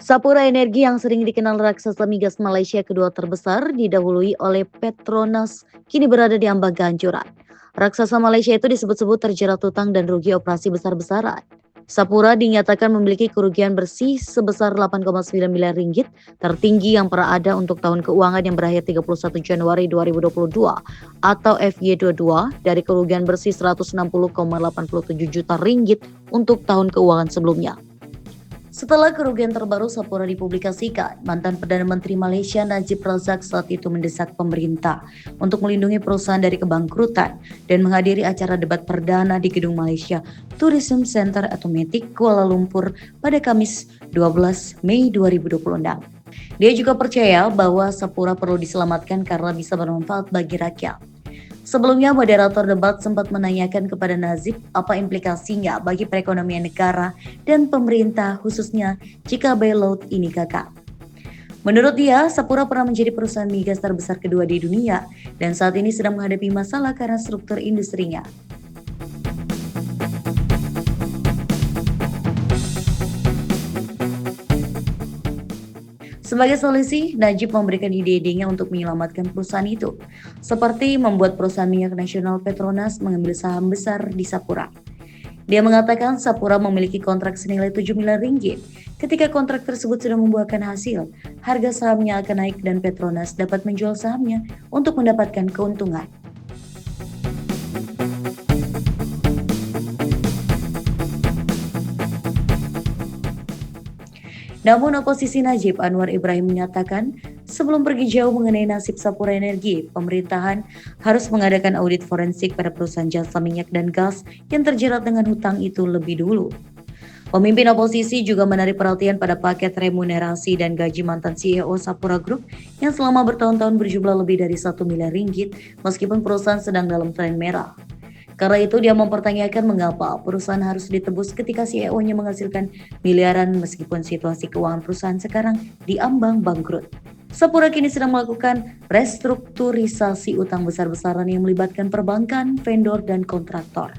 Sapura Energi yang sering dikenal raksasa migas Malaysia kedua terbesar didahului oleh Petronas kini berada di ambang kehancuran. Raksasa Malaysia itu disebut-sebut terjerat hutang dan rugi operasi besar-besaran. Sapura dinyatakan memiliki kerugian bersih sebesar 8,9 miliar ringgit, tertinggi yang pernah ada untuk tahun keuangan yang berakhir 31 Januari 2022 atau FY22 dari kerugian bersih 160,87 juta ringgit untuk tahun keuangan sebelumnya. Setelah kerugian terbaru Sapura dipublikasikan, mantan Perdana Menteri Malaysia Najib Razak saat itu mendesak pemerintah untuk melindungi perusahaan dari kebangkrutan dan menghadiri acara debat perdana di Gedung Malaysia Tourism Center atau MATIC Kuala Lumpur pada Kamis 12 Mei 2026. Dia juga percaya bahwa Sapura perlu diselamatkan karena bisa bermanfaat bagi rakyat. Sebelumnya, moderator debat sempat menanyakan kepada Najib apa implikasinya bagi perekonomian negara dan pemerintah khususnya jika bailout ini gagal. Menurut dia, Sapura pernah menjadi perusahaan migas terbesar kedua di dunia dan saat ini sedang menghadapi masalah karena struktur industrinya. Sebagai solusi, Najib memberikan ide-idenya untuk menyelamatkan perusahaan itu, seperti membuat perusahaan minyak nasional Petronas mengambil saham besar di Sapura. Dia mengatakan Sapura memiliki kontrak senilai 7 miliar ringgit. Ketika kontrak tersebut sudah membuahkan hasil, harga sahamnya akan naik dan Petronas dapat menjual sahamnya untuk mendapatkan keuntungan. Namun oposisi Najib Anwar Ibrahim menyatakan sebelum pergi jauh mengenai nasib Sapura Energi, pemerintahan harus mengadakan audit forensik pada perusahaan jasa minyak dan gas yang terjerat dengan hutang itu lebih dulu. Pemimpin oposisi juga menarik perhatian pada paket remunerasi dan gaji mantan CEO Sapura Group yang selama bertahun-tahun berjumlah lebih dari 1 miliar ringgit meskipun perusahaan sedang dalam tren merah. Karena itu dia mempertanyakan mengapa perusahaan harus ditebus ketika CEO-nya menghasilkan miliaran meskipun situasi keuangan perusahaan sekarang diambang bangkrut. Sapura kini sedang melakukan restrukturisasi utang besar-besaran yang melibatkan perbankan, vendor, dan kontraktor.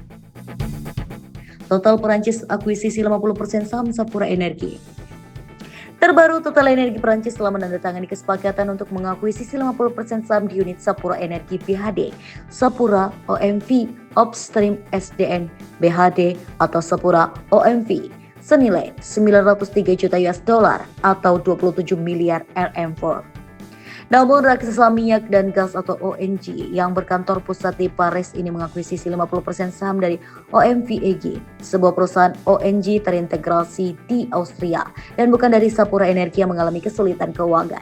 Total Perancis akuisisi 50% saham Sapura Energi. Terbaru, Total Energi Perancis telah menandatangani kesepakatan untuk mengakuisisi 50% saham di unit Sapura Energi BHD, Sapura OMV Upstream SDN BHD atau Sapura OMV senilai 903 juta US dollar atau 27 miliar RM4. Namun raksasa minyak dan gas atau ONG yang berkantor pusat di Paris ini mengakuisisi 50% saham dari OMV AG, sebuah perusahaan ONG terintegrasi di Austria dan bukan dari Sapura Energi yang mengalami kesulitan keuangan.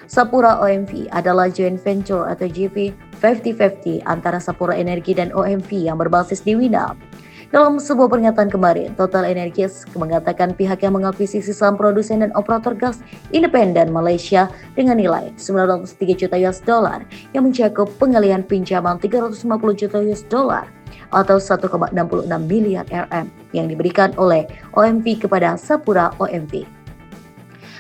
Sapura OMV adalah joint venture atau JV 50-50 antara Sapura Energi dan OMV yang berbasis di Wina. Dalam sebuah pernyataan kemarin, Total Energies mengatakan pihak yang mengakuisisi saham produsen dan operator gas independen Malaysia dengan nilai 903 juta US dollar yang mencakup pengalihan pinjaman 350 juta US dollar atau 1,66 miliar RM yang diberikan oleh OMV kepada Sapura OMV.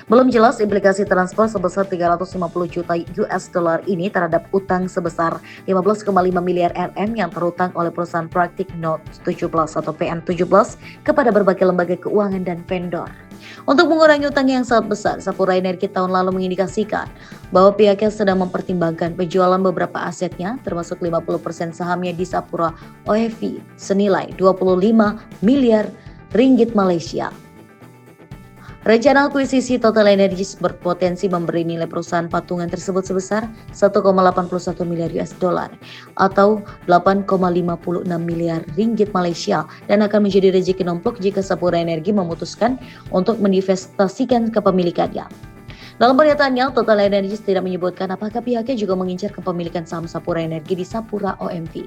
Belum jelas implikasi transfer sebesar 350 juta US dollar ini terhadap utang sebesar 15,5 miliar RM yang terutang oleh perusahaan Praktik Note 17 atau PN17 kepada berbagai lembaga keuangan dan vendor. Untuk mengurangi utang yang sangat besar, Sapura Energi tahun lalu mengindikasikan bahwa pihaknya sedang mempertimbangkan penjualan beberapa asetnya termasuk 50% sahamnya di Sapura OMV senilai 25 miliar ringgit Malaysia. Rencana akuisisi Total Energies berpotensi memberi nilai perusahaan patungan tersebut sebesar 1,81 miliar US dollar atau 8,56 miliar ringgit Malaysia dan akan menjadi rezeki nomplok jika Sapura Energi memutuskan untuk menginvestasikan kepemilikannya. Dalam pernyataannya, Total Energies tidak menyebutkan apakah pihaknya juga mengincar kepemilikan saham Sapura Energi di Sapura OMV.